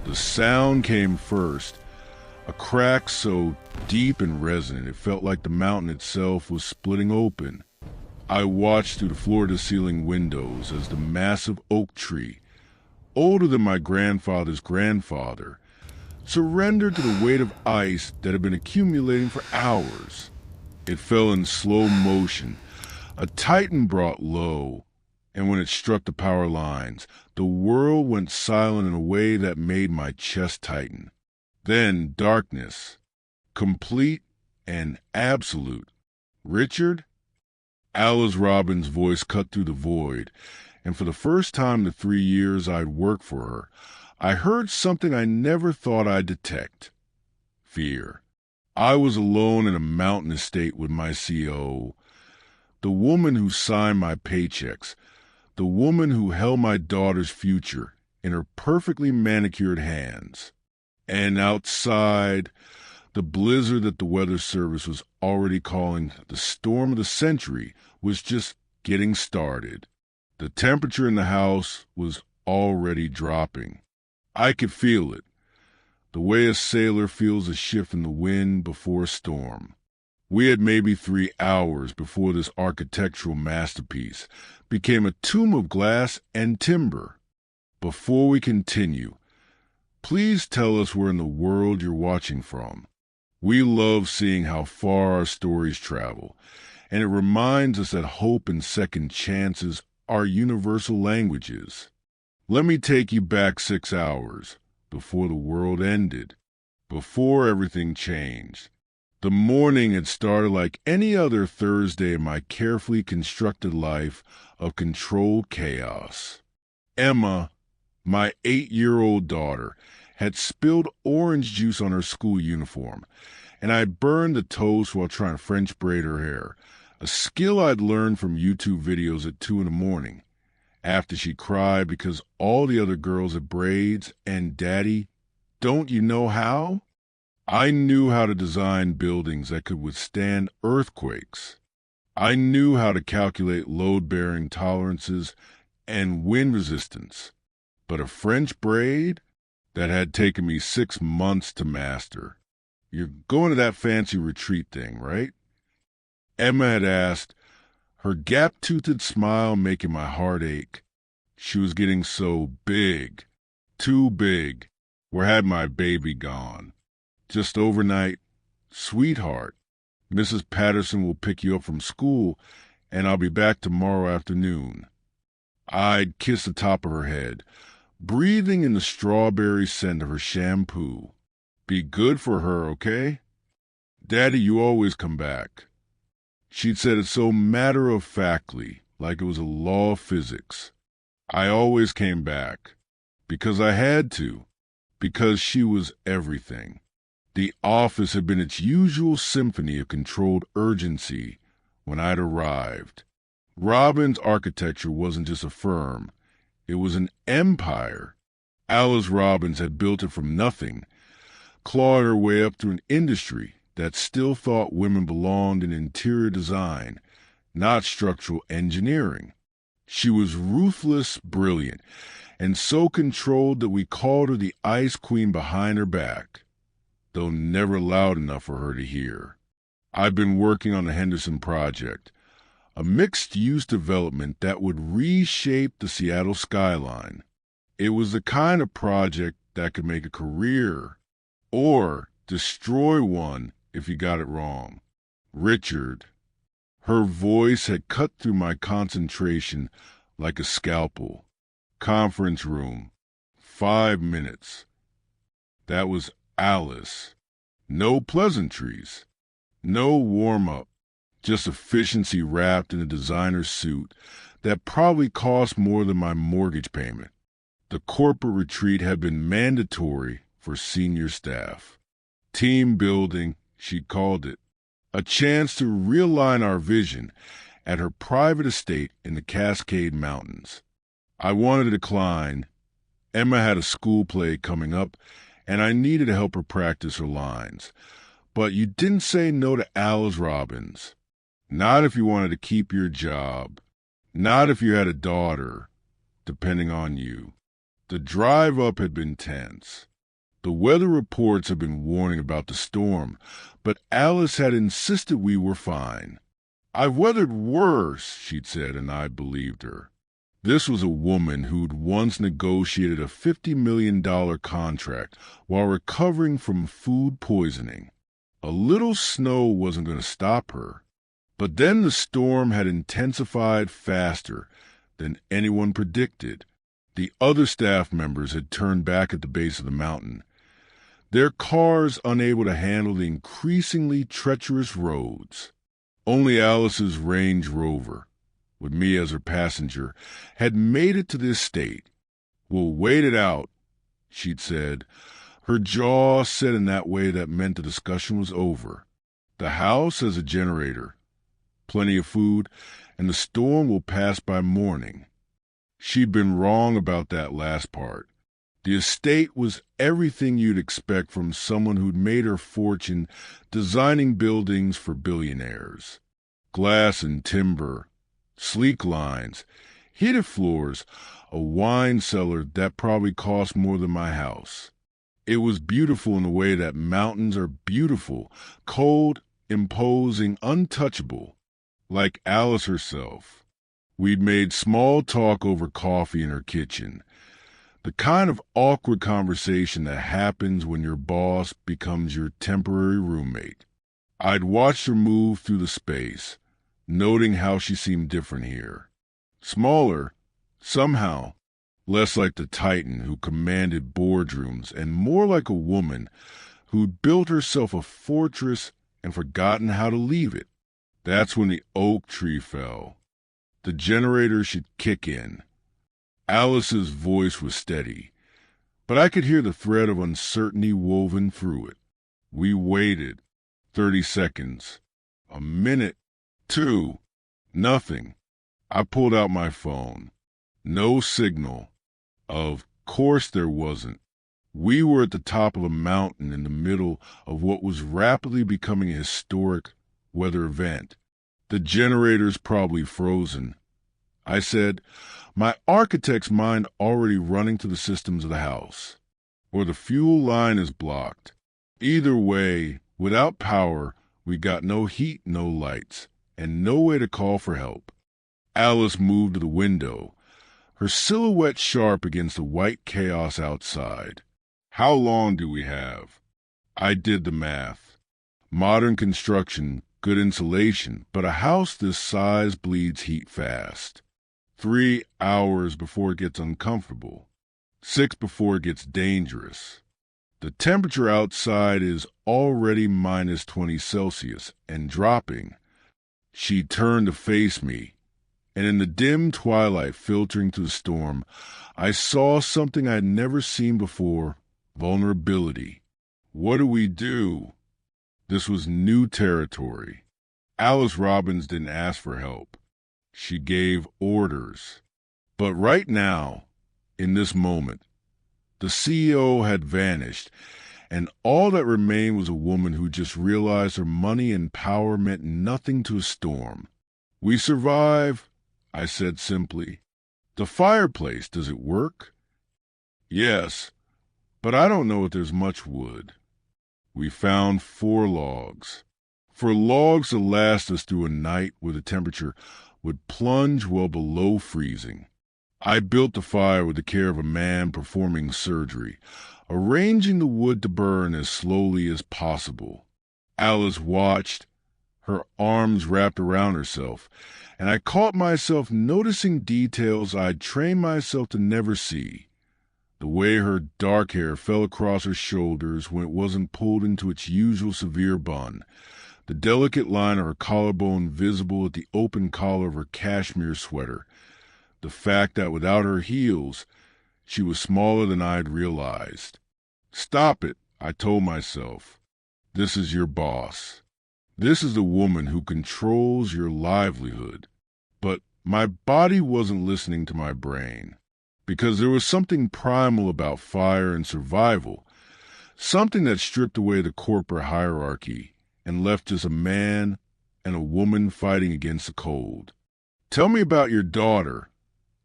The sound came first, a crack so deep and resonant it felt like the mountain itself was splitting open. I watched through the floor-to-ceiling windows as the massive oak tree, older than my grandfather's grandfather, surrendered to the weight of ice that had been accumulating for hours. It fell in slow motion. A titan brought low, and when it struck the power lines, the world went silent in a way that made my chest tighten. Then darkness, complete and absolute. Richard? Alice Robbins' voice cut through the void, and for the first time in the 3 years I'd worked for her, I heard something I never thought I'd detect. Fear. I was alone in a mountain estate with my CO, the woman who signed my paychecks, the woman who held my daughter's future in her perfectly manicured hands. And outside, the blizzard that the Weather Service was already calling the storm of the century was just getting started. The temperature in the house was already dropping. I could feel it, the way a sailor feels a shift in the wind before a storm. We had maybe 3 hours before this architectural masterpiece became a tomb of glass and timber. Before we continue, please tell us where in the world you're watching from. We love seeing how far our stories travel, and it reminds us that hope and second chances are universal languages. Let me take you back 6 hours, before the world ended, before everything changed. The morning had started like any other Thursday in my carefully constructed life of controlled chaos. Emma, my 8-year-old daughter, had spilled orange juice on her school uniform, and I burned the toast while trying to French braid her hair, a skill I'd learned from YouTube videos at 2 in the morning. After she cried because all the other girls had braids and Daddy, don't you know how? I knew how to design buildings that could withstand earthquakes. I knew how to calculate load-bearing tolerances and wind resistance. But a French braid? That had taken me 6 months to master. You're going to that fancy retreat thing, right? Emma had asked, her gap-toothed smile making my heart ache. She was getting so big, too big. Where had my baby gone? Just overnight, sweetheart, Mrs. Patterson will pick you up from school, and I'll be back tomorrow afternoon. I'd kiss the top of her head, breathing in the strawberry scent of her shampoo. Be good for her, okay? Daddy, you always come back. She'd said it so matter-of-factly, like it was a law of physics. I always came back, because I had to, because she was everything. The office had been its usual symphony of controlled urgency when I'd arrived. Robin's architecture wasn't just a firm, it was an empire. Alice Robbins had built it from nothing, clawing her way up through an industry that still thought women belonged in interior design, not structural engineering. She was ruthless, brilliant, and so controlled that we called her the Ice Queen behind her back, though never loud enough for her to hear. I've been working on the Henderson Project, a mixed-use development that would reshape the Seattle skyline. It was the kind of project that could make a career, or destroy one if you got it wrong. Richard. Her voice had cut through my concentration like a scalpel. Conference room. 5 minutes. That was Alice. No pleasantries. No warm-up. Just efficiency wrapped in a designer suit that probably cost more than my mortgage payment. The corporate retreat had been mandatory for senior staff. Team building, she called it. A chance to realign our vision at her private estate in the Cascade Mountains. I wanted to decline. Emma had a school play coming up, and I needed to help her practice her lines. But you didn't say no to Alice Robbins. Not if you wanted to keep your job. Not if you had a daughter, depending on you. The drive up had been tense. The weather reports had been warning about the storm, but Alice had insisted we were fine. "I've weathered worse," she'd said, and I believed her. This was a woman who'd once negotiated a $50 million contract while recovering from food poisoning. A little snow wasn't going to stop her. But then the storm had intensified faster than anyone predicted. The other staff members had turned back at the base of the mountain, their cars unable to handle the increasingly treacherous roads. Only Alice's Range Rover, with me as her passenger, had made it to this state. "We'll wait it out," she'd said, her jaw set in that way that meant the discussion was over. "The house has a generator, plenty of food, and the storm will pass by morning." She'd been wrong about that last part. The estate was everything you'd expect from someone who'd made her fortune designing buildings for billionaires. Glass and timber, sleek lines, heated floors, a wine cellar that probably cost more than my house. It was beautiful in the way that mountains are beautiful, cold, imposing, untouchable, like Alice herself. We'd made small talk over coffee in her kitchen, the kind of awkward conversation that happens when your boss becomes your temporary roommate. I'd watched her move through the space, noting how she seemed different here. Smaller, somehow, less like the titan who commanded boardrooms and more like a woman who'd built herself a fortress and forgotten how to leave it. That's when the oak tree fell. The generator should kick in. Alice's voice was steady, but I could hear the thread of uncertainty woven through it. We waited. 30 seconds. A minute. 2. Nothing. I pulled out my phone. No signal. Of course there wasn't. We were at the top of a mountain in the middle of what was rapidly becoming a historic weather event. The generator's probably frozen. I said, my architect's mind already running to the systems of the house. Or the fuel line is blocked. Either way, without power, we got no heat, no lights, and no way to call for help. Alice moved to the window, her silhouette sharp against the white chaos outside. "How long do we have?" I did the math. Modern construction, good insulation, but a house this size bleeds heat fast. 3 hours before it gets uncomfortable. 6 before it gets dangerous. The temperature outside is already minus 20 Celsius and dropping. She turned to face me, and in the dim twilight filtering through the storm, I saw something I'd never seen before: vulnerability. What do we do? This was new territory. Alice Robbins didn't ask for help. She gave orders. But right now, in this moment, the CEO had vanished, and all that remained was a woman who just realized her money and power meant nothing to a storm. "We survive," I said simply. "The fireplace, does it work?" "Yes, but I don't know if there's much wood." We found 4 logs. For logs to last us through a night where the temperature would plunge well below freezing. I built the fire with the care of a man performing surgery, arranging the wood to burn as slowly as possible. Alice watched, her arms wrapped around herself, and I caught myself noticing details I'd trained myself to never see. The way her dark hair fell across her shoulders when it wasn't pulled into its usual severe bun, the delicate line of her collarbone visible at the open collar of her cashmere sweater, the fact that without her heels, she was smaller than I'd realized. "Stop it," I told myself. "This is your boss. This is the woman who controls your livelihood." But my body wasn't listening to my brain, because there was something primal about fire and survival, something that stripped away the corporate hierarchy and left just a man and a woman fighting against the cold. "Tell me about your daughter,"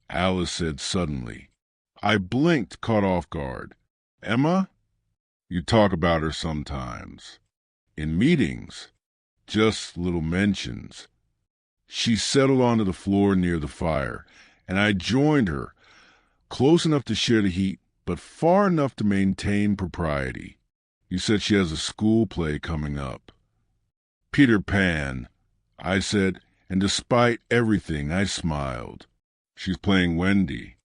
Alice said suddenly. I blinked, caught off guard. "Emma?" You talk about her sometimes. In meetings, just little mentions. She settled onto the floor near the fire, and I joined her, close enough to share the heat, but far enough to maintain propriety. You said she has a school play coming up. Peter Pan, I said, and despite everything, I smiled. She's playing Wendy.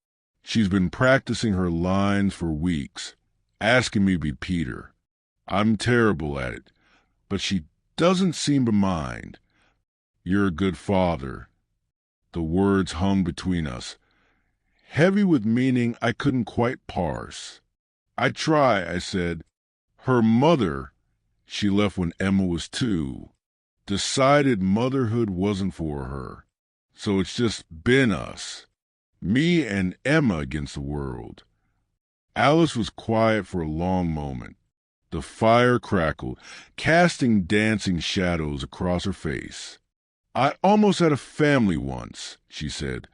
She's been practicing her lines for weeks, asking me to be Peter. I'm terrible at it, but she doesn't seem to mind. You're a good father. The words hung between us, heavy with meaning I couldn't quite parse. I try, I said. Her mother, she left when Emma was 2, decided motherhood wasn't for her. So it's just been us. Me and Emma against the world. Alice was quiet for a long moment. The fire crackled, casting dancing shadows across her face. I almost had a family once, she said,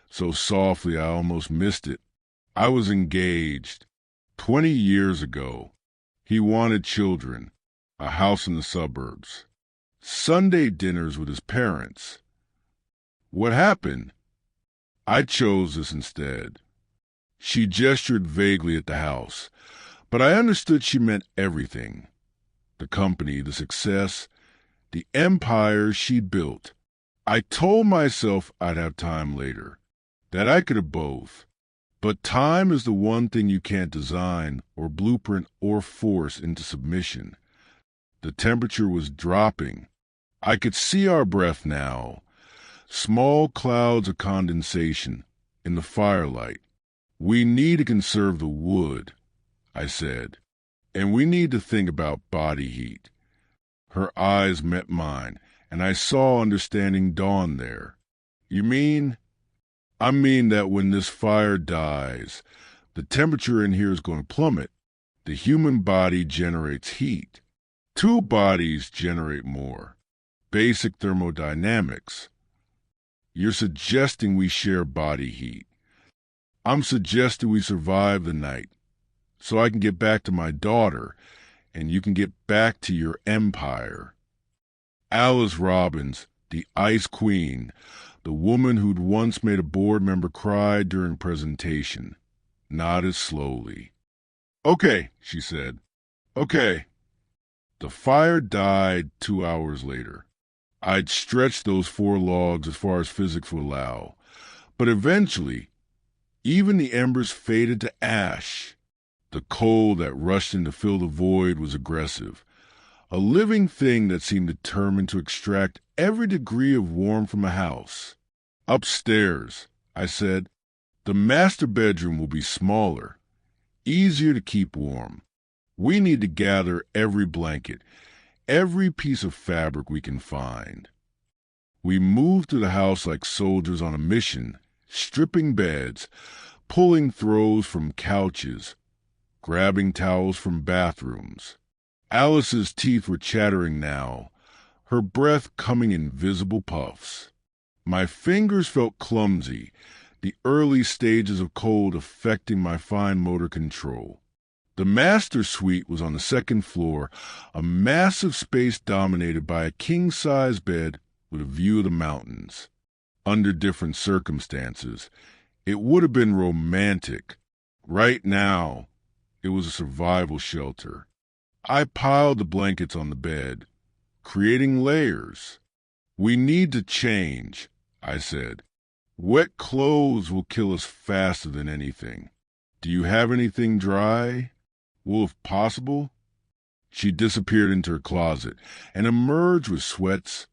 so softly I almost missed it. I was engaged 20 years ago. He wanted children, a house in the suburbs, Sunday dinners with his parents. What happened? I chose this instead. She gestured vaguely at the house, but I understood she meant everything. The company, the success, the empire she'd built. I told myself I'd have time later, that I could have both. But time is the one thing you can't design or blueprint or force into submission. The temperature was dropping. I could see our breath now, small clouds of condensation in the firelight. We need to conserve the wood, I said, and we need to think about body heat. Her eyes met mine, and I saw understanding dawn there. You mean? I mean that when this fire dies, the temperature in here is going to plummet. The human body generates heat. 2 bodies generate more. Basic thermodynamics. You're suggesting we share body heat. I'm suggesting we survive the night, so I can get back to my daughter, and you can get back to your empire. Alice Robbins, the Ice Queen, the woman who'd once made a board member cry during presentation, nodded slowly. Okay, she said. Okay. The fire died 2 hours later. I'd stretched those 4 logs as far as physics would allow, but eventually, even the embers faded to ash. The cold that rushed in to fill the void was aggressive, a living thing that seemed determined to extract every degree of warmth from a house. Upstairs, I said, the master bedroom will be smaller, easier to keep warm. We need to gather every blanket, every piece of fabric we can find. We moved through the house like soldiers on a mission, stripping beds, pulling throws from couches, grabbing towels from bathrooms. Alice's teeth were chattering now, her breath coming in visible puffs. My fingers felt clumsy, the early stages of cold affecting my fine motor control. The master suite was on the 2nd floor, a massive space dominated by a king-size bed with a view of the mountains. Under different circumstances, it would have been romantic. Right now, it was a survival shelter. I piled the blankets on the bed, creating layers. We need to change, I said. Wet clothes will kill us faster than anything. Do you have anything dry? Well, if possible. She disappeared into her closet and emerged with sweats,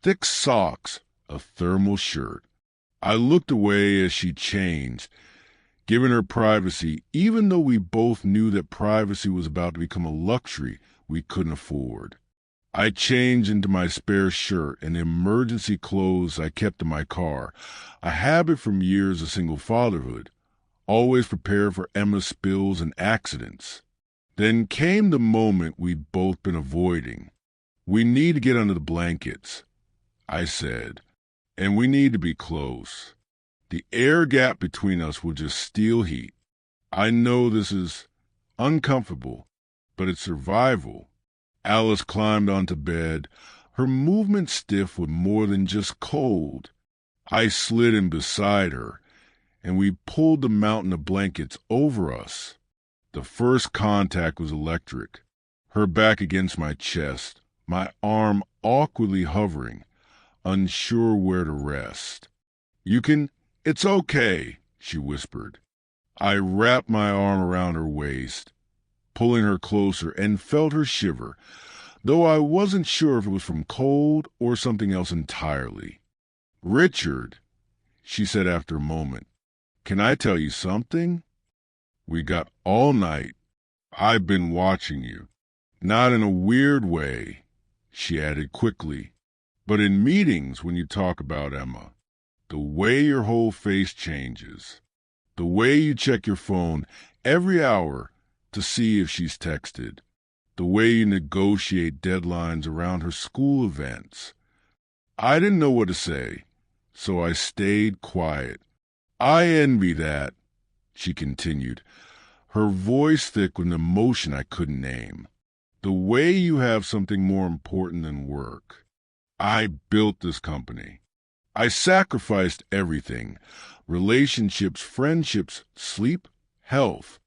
thick socks, a thermal shirt. I looked away as she changed, giving her privacy, even though we both knew that privacy was about to become a luxury we couldn't afford. I changed into my spare shirt and the emergency clothes I kept in my car, a habit from years of single fatherhood, always prepared for Emma's spills and accidents. Then came the moment we'd both been avoiding. We need to get under the blankets, I said, and we need to be close. The air gap between us will just steal heat. I know this is uncomfortable, but it's survival. Alice climbed onto bed, her movement stiff with more than just cold. I slid in beside her, and we pulled the mountain of blankets over us. The first contact was electric, her back against my chest, my arm awkwardly hovering, unsure where to rest. It's okay, she whispered. I wrapped my arm around her waist, pulling her closer, and felt her shiver, though I wasn't sure if it was from cold or something else entirely. "Richard," she said after a moment, "can I tell you something? We got all night. I've been watching you. Not in a weird way," she added quickly, "but in meetings when you talk about Emma. The way your whole face changes. The way you check your phone every hour to see if she's texted. The way you negotiate deadlines around her school events." I didn't know what to say, so I stayed quiet. "I envy that," she continued, her voice thick with an emotion I couldn't name. "The way you have something more important than work. I built this company. I sacrificed everything: relationships, friendships, sleep, health.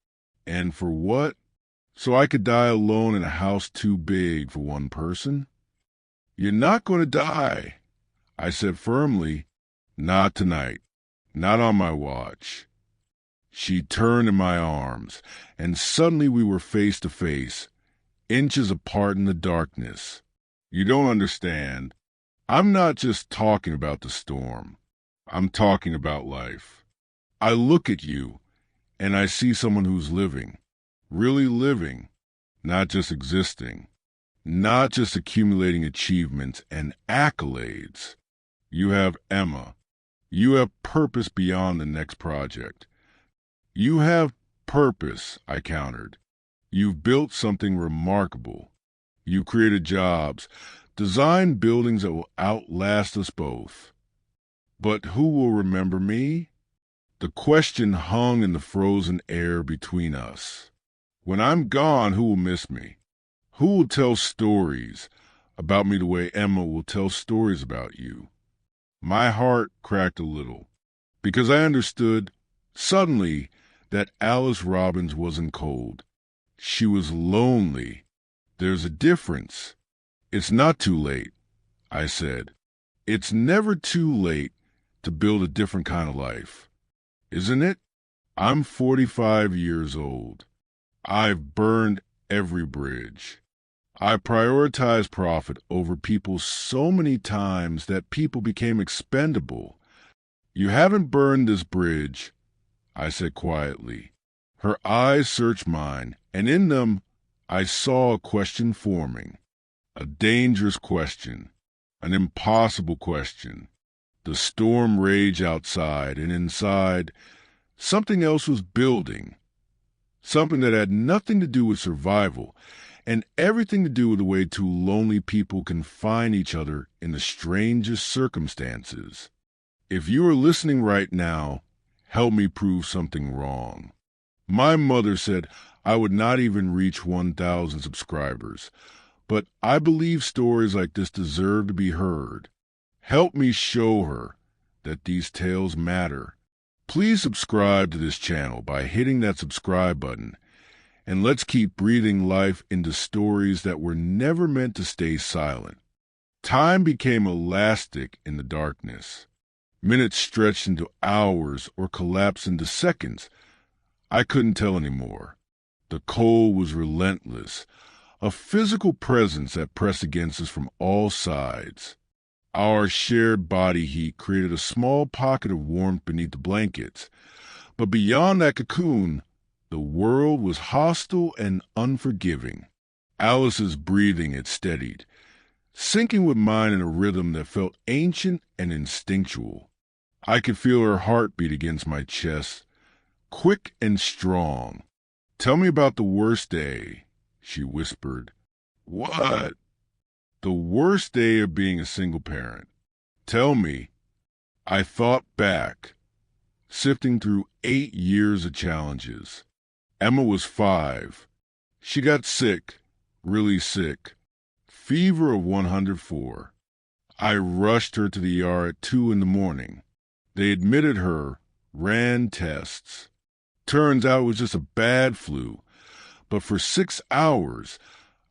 And for what? So I could die alone in a house too big for one person?" "You're not going to die," I said firmly. "Not tonight. Not on my watch." She turned in my arms, and suddenly we were face to face, inches apart in the darkness. "You don't understand. I'm not just talking about the storm. I'm talking about life. I look at you, and I see someone who's living, really living, not just existing, not just accumulating achievements and accolades. You have Emma. You have purpose beyond the next project." "You have purpose," I countered. "You've built something remarkable. You created jobs, designed buildings that will outlast us both. But who will remember me?" The question hung in the frozen air between us. "When I'm gone, who will miss me? Who will tell stories about me the way Emma will tell stories about you?" My heart cracked a little, because I understood, suddenly, that Alice Robbins wasn't cold. She was lonely. "There's a difference. It's not too late," I said. "It's never too late to build a different kind of life. Isn't it? I'm 45 years old. I've burned every bridge. I prioritized profit over people so many times that people became expendable. You haven't burned this bridge," I said quietly. Her eyes searched mine, and in them I saw a question forming. A dangerous question. An impossible question. The storm raged outside, and inside, something else was building. Something that had nothing to do with survival, and everything to do with the way two lonely people can find each other in the strangest circumstances. If you are listening right now, help me prove something wrong. My mother said I would not even reach 1,000 subscribers, but I believe stories like this deserve to be heard. Help me show her that these tales matter. Please subscribe to this channel by hitting that subscribe button, and let's keep breathing life into stories that were never meant to stay silent. Time became elastic in the darkness. Minutes stretched into hours or collapsed into seconds. I couldn't tell anymore. The cold was relentless, a physical presence that pressed against us from all sides. Our shared body heat created a small pocket of warmth beneath the blankets, but beyond that cocoon, the world was hostile and unforgiving. Alice's breathing had steadied, syncing with mine in a rhythm that felt ancient and instinctual. I could feel her heartbeat against my chest, quick and strong. "Tell me about the worst day," she whispered. "What?" "The worst day of being a single parent. Tell me." I thought back, sifting through 8 years of challenges. Emma was 5. She got sick, really sick. Fever of 104. I rushed her to the ER at 2 in the morning. They admitted her, ran tests. Turns out it was just a bad flu. But for 6 hours,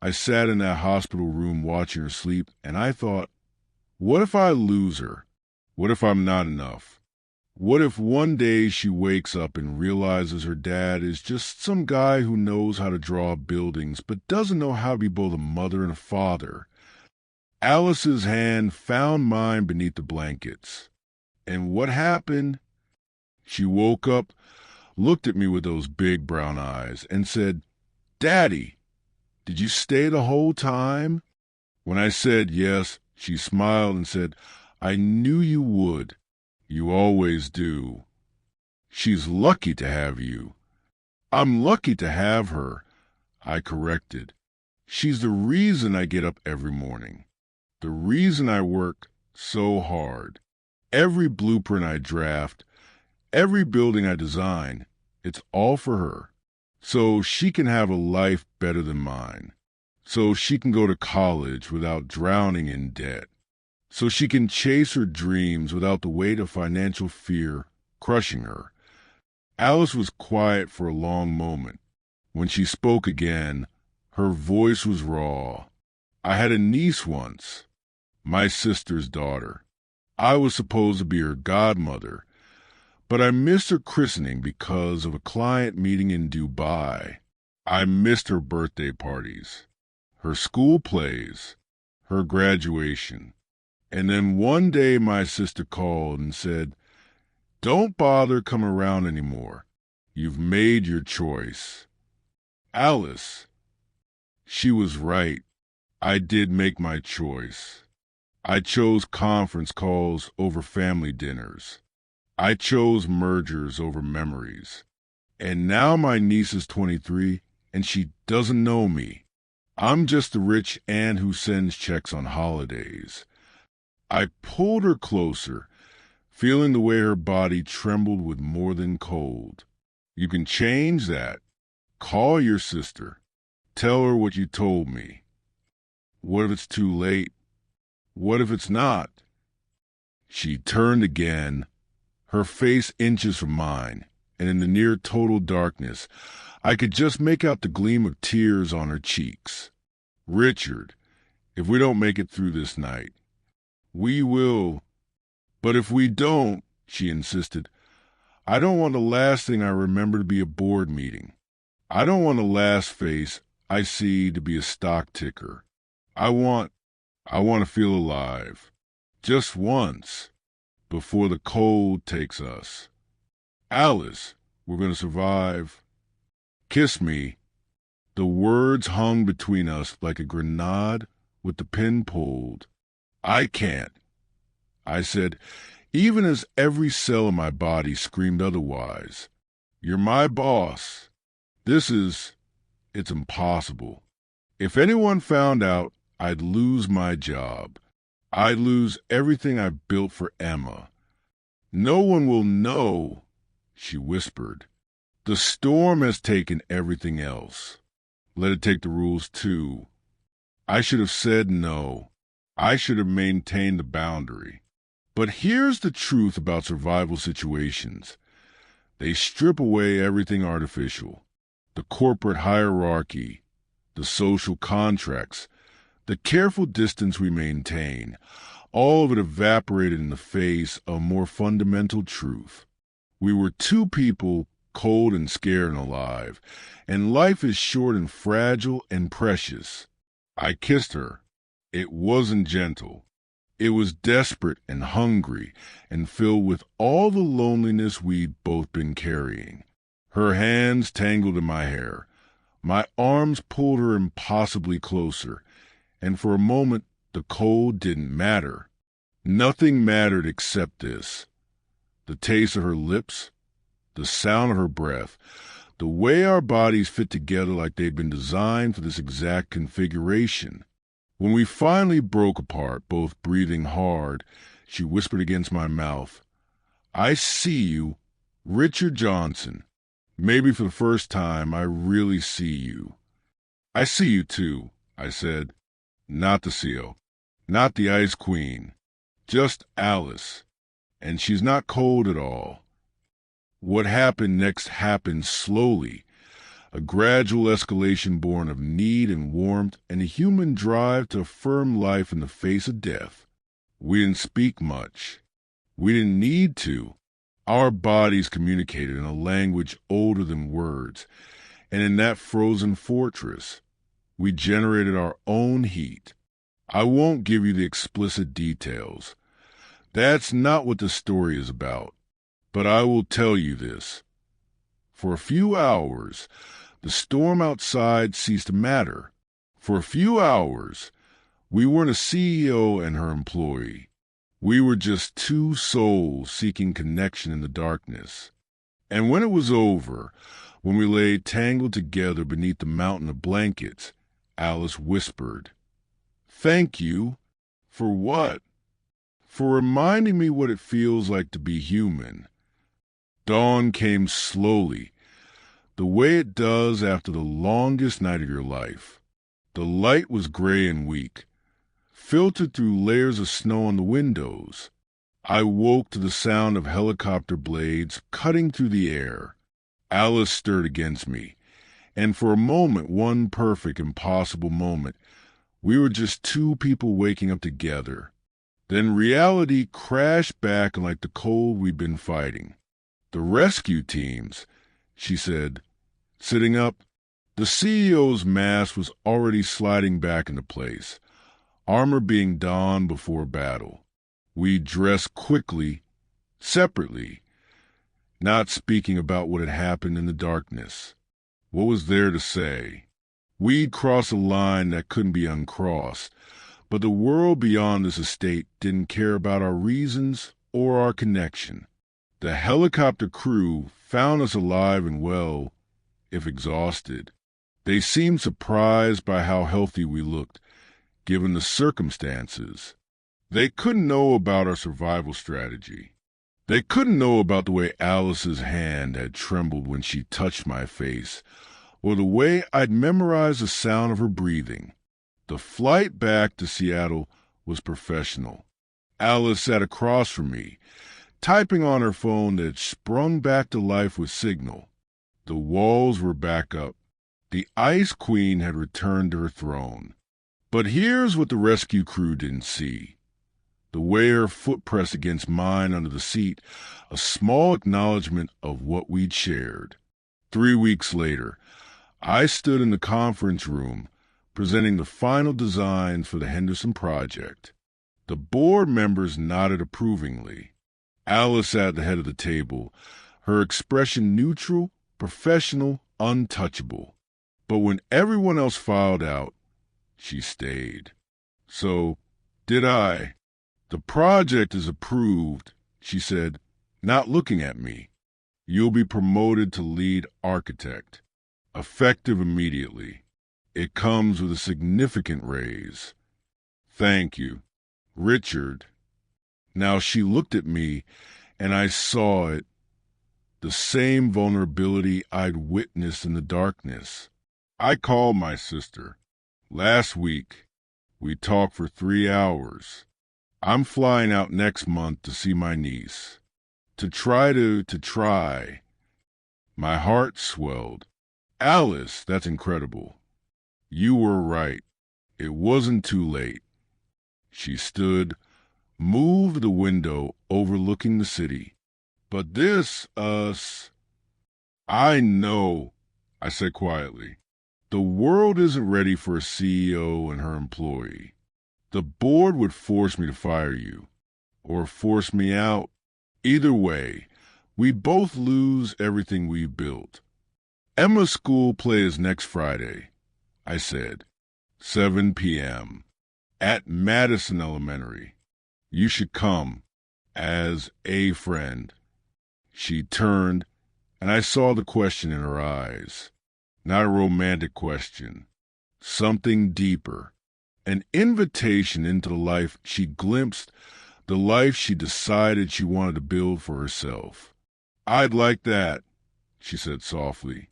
I sat in that hospital room watching her sleep, and I thought, what if I lose her? What if I'm not enough? What if one day she wakes up and realizes her dad is just some guy who knows how to draw buildings but doesn't know how to be both a mother and a father? Alice's hand found mine beneath the blankets. And what happened? She woke up, looked at me with those big brown eyes, and said, "Daddy, did you stay the whole time?" When I said yes, she smiled and said, "I knew you would. You always do." She's lucky to have you. I'm lucky to have her, I corrected. She's the reason I get up every morning. The reason I work so hard. Every blueprint I draft, every building I design, it's all for her. So she can have a life better than mine. So she can go to college without drowning in debt. So she can chase her dreams without the weight of financial fear crushing her. Alice was quiet for a long moment. When she spoke again, her voice was raw. I had a niece once, my sister's daughter. I was supposed to be her godmother, but I missed her christening because of a client meeting in Dubai. I missed her birthday parties, her school plays, her graduation. And then one day my sister called and said, "Don't bother coming around anymore. You've made your choice." Alice, she was right. I did make my choice. I chose conference calls over family dinners. I chose mergers over memories. And now my niece is 23 and she doesn't know me. I'm just the rich aunt who sends checks on holidays. I pulled her closer, feeling the way her body trembled with more than cold. "You can change that. Call your sister. Tell her what you told me." "What if it's too late? What if it's not?" She turned again, her face inches from mine, and in the near total darkness, I could just make out the gleam of tears on her cheeks. "Richard, if we don't make it through this night, we will. But if we don't," she insisted, "I don't want the last thing I remember to be a board meeting. I don't want the last face I see to be a stock ticker. I want to feel alive. Just once. Before the cold takes us. Alice, we're going to survive. Kiss me." The words hung between us like a grenade with the pin pulled. "I can't," I said, even as every cell in my body screamed otherwise. "You're my boss. It's impossible. If anyone found out, I'd lose my job. I'd lose everything I built for Emma. No one will know," she whispered. "The storm has taken everything else. Let it take the rules too." I should have said no. I should have maintained the boundary. But here's the truth about survival situations. They strip away everything artificial. The corporate hierarchy, the social contracts, the careful distance we maintain, all of it evaporated in the face of a more fundamental truth. We were two people, cold and scared and alive, and life is short and fragile and precious. I kissed her. It wasn't gentle. It was desperate and hungry and filled with all the loneliness we'd both been carrying. Her hands tangled in my hair. My arms pulled her impossibly closer, and for a moment the cold didn't matter. Nothing mattered except this. The taste of her lips, the sound of her breath, the way our bodies fit together like they'd been designed for this exact configuration. When we finally broke apart, both breathing hard, she whispered against my mouth, "I see you, Richard Johnson. Maybe for the first time, I really see you." I see you too, I said. Not the seal. Not the Ice Queen. Just Alice. And she's not cold at all. What happened next happened slowly, a gradual escalation born of need and warmth and a human drive to affirm life in the face of death. We didn't speak much. We didn't need to. Our bodies communicated in a language older than words, and in that frozen fortress, we generated our own heat. I won't give you the explicit details. That's not what the story is about. But I will tell you this. For a few hours, the storm outside ceased to matter. For a few hours, we weren't a CEO and her employee. We were just two souls seeking connection in the darkness. And when it was over, when we lay tangled together beneath the mountain of blankets, Alice whispered, "Thank you." For what? For reminding me what it feels like to be human. Dawn came slowly, the way it does after the longest night of your life. The light was gray and weak, filtered through layers of snow on the windows. I woke to the sound of helicopter blades cutting through the air. Alice stirred against me, and for a moment, one perfect, impossible moment, we were just two people waking up together. Then reality crashed back like the cold we'd been fighting. "The rescue teams," she said, sitting up. The CEO's mask was already sliding back into place, armor being donned before battle. We dressed quickly, separately, not speaking about what had happened in the darkness. What was there to say? We'd crossed a line that couldn't be uncrossed, but the world beyond this estate didn't care about our reasons or our connection. The helicopter crew found us alive and well, if exhausted. They seemed surprised by how healthy we looked, given the circumstances. They couldn't know about our survival strategy. They couldn't know about the way Alice's hand had trembled when she touched my face, or the way I'd memorized the sound of her breathing. The flight back to Seattle was professional. Alice sat across from me, typing on her phone that sprung back to life with Signal. The walls were back up. The Ice Queen had returned to her throne. But here's what the rescue crew didn't see. The way her foot pressed against mine under the seat, a small acknowledgement of what we'd shared. 3 weeks later, I stood in the conference room, presenting the final designs for the Henderson project. The board members nodded approvingly. Alice sat at the head of the table, her expression neutral, professional, untouchable. But when everyone else filed out, she stayed. "So, did I?" "The project is approved," she said, not looking at me. "You'll be promoted to lead architect, effective immediately. It comes with a significant raise." "Thank you, Richard." Now she looked at me, and I saw it, the same vulnerability I'd witnessed in the darkness. I called my sister. Last week, we talked for 3 hours. I'm flying out next month to see my niece. To try. My heart swelled. "Alice, that's incredible. You were right. It wasn't too late." She stood, moved to the window overlooking the city. "But this, "I know," I said quietly. "The world isn't ready for a CEO and her employee. The board would force me to fire you, or force me out. Either way, we both lose everything we built. Emma's school play is next Friday," I said. 7 p.m. at Madison Elementary. You should come, as a friend." She turned, and I saw the question in her eyes. Not a romantic question. Something deeper. An invitation into the life she glimpsed, the life she decided she wanted to build for herself. "I'd like that," she said softly.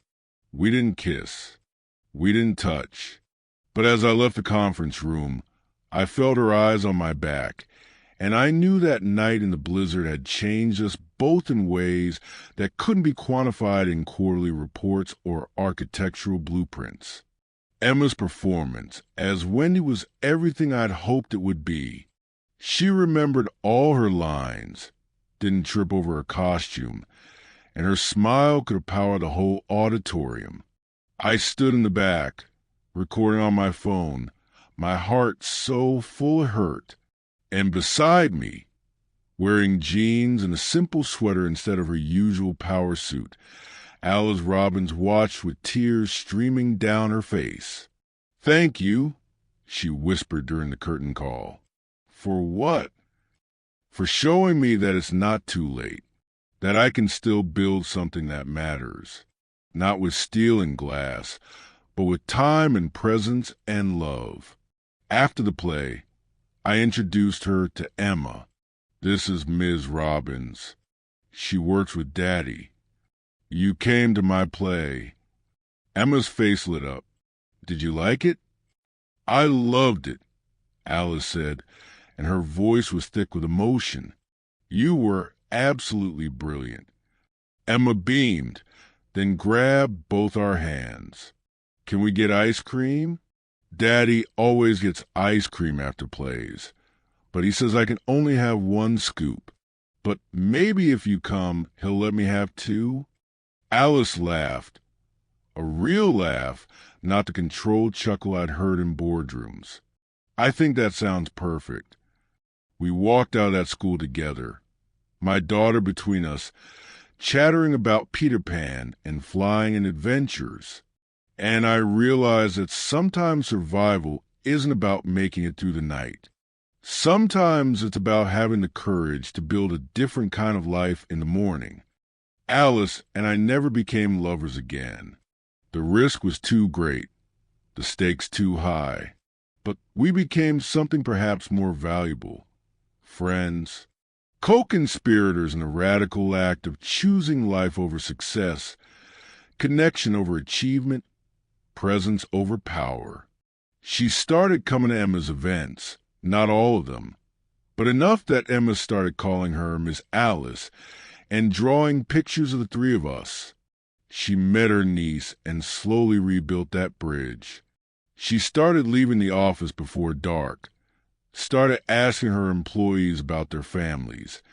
We didn't kiss. We didn't touch. But as I left the conference room, I felt her eyes on my back, and I knew that night in the blizzard had changed us both in ways that couldn't be quantified in quarterly reports or architectural blueprints. Emma's performance as Wendy was everything I'd hoped it would be. She remembered all her lines, didn't trip over her costume, and her smile could have powered the whole auditorium. I stood in the back, recording on my phone, my heart so full of hurt, and beside me, wearing jeans and a simple sweater instead of her usual power suit, Alice Robbins watched with tears streaming down her face. "Thank you," she whispered during the curtain call. "For what?" "For showing me that it's not too late, that I can still build something that matters, not with steel and glass, but with time and presence and love." After the play, I introduced her to Emma. "This is Ms. Robbins. She works with Daddy. You came to my play." Emma's face lit up. "Did you like it?" "I loved it," Alice said, and her voice was thick with emotion. "You were absolutely brilliant." Emma beamed, then grabbed both our hands. "Can we get ice cream?" "Daddy always gets ice cream after plays, but he says I can only have one scoop. But maybe if you come, he'll let me have two?" Alice laughed. A real laugh, not the controlled chuckle I'd heard in boardrooms. "I think that sounds perfect." We walked out of that school together, my daughter between us, chattering about Peter Pan and flying and adventures. And I realized that sometimes survival isn't about making it through the night. Sometimes it's about having the courage to build a different kind of life in the morning. Alice and I never became lovers again. The risk was too great, the stakes too high. But we became something perhaps more valuable. Friends, co-conspirators in a radical act of choosing life over success, connection over achievement, presence over power. She started coming to Emma's events, not all of them, but enough that Emma started calling her Miss Alice and drawing pictures of the three of us. She met her niece and slowly rebuilt that bridge. She started leaving the office before dark, started asking her employees about their families,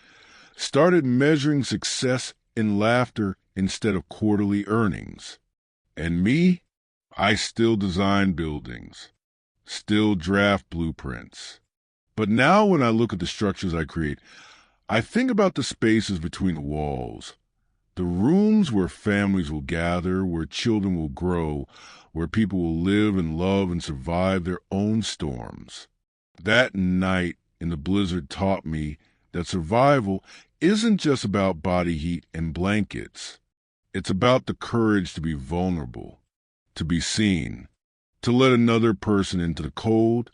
started measuring success in laughter instead of quarterly earnings. And me? I still design buildings, still draft blueprints. But now when I look at the structures I create, I think about the spaces between the walls, the rooms where families will gather, where children will grow, where people will live and love and survive their own storms. That night in the blizzard taught me that survival isn't just about body heat and blankets. It's about the courage to be vulnerable, to be seen, to let another person into the cold,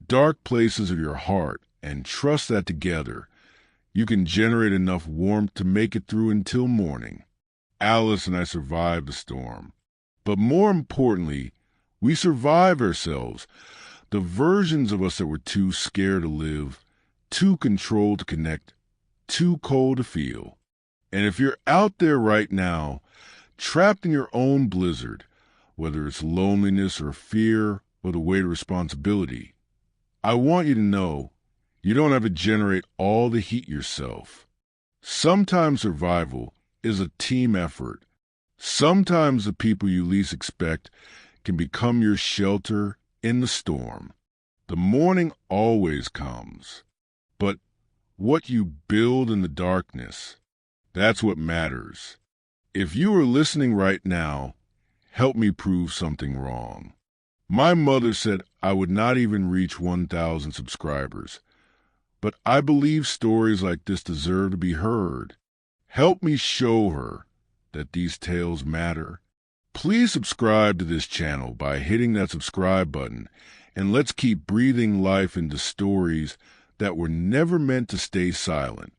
dark places of your heart and trust that together you can generate enough warmth to make it through until morning. Alice and I survived the storm. But more importantly, we survived ourselves, the versions of us that were too scared to live, too controlled to connect, too cold to feel. And if you're out there right now, trapped in your own blizzard, whether it's loneliness or fear or the weight of responsibility, I want you to know you don't have to generate all the heat yourself. Sometimes survival is a team effort. Sometimes the people you least expect can become your shelter in the storm. The morning always comes, but what you build in the darkness, that's what matters. If you are listening right now, help me prove something wrong. My mother said I would not even reach 1,000 subscribers, but I believe stories like this deserve to be heard. Help me show her that these tales matter. Please subscribe to this channel by hitting that subscribe button, and let's keep breathing life into stories that were never meant to stay silent.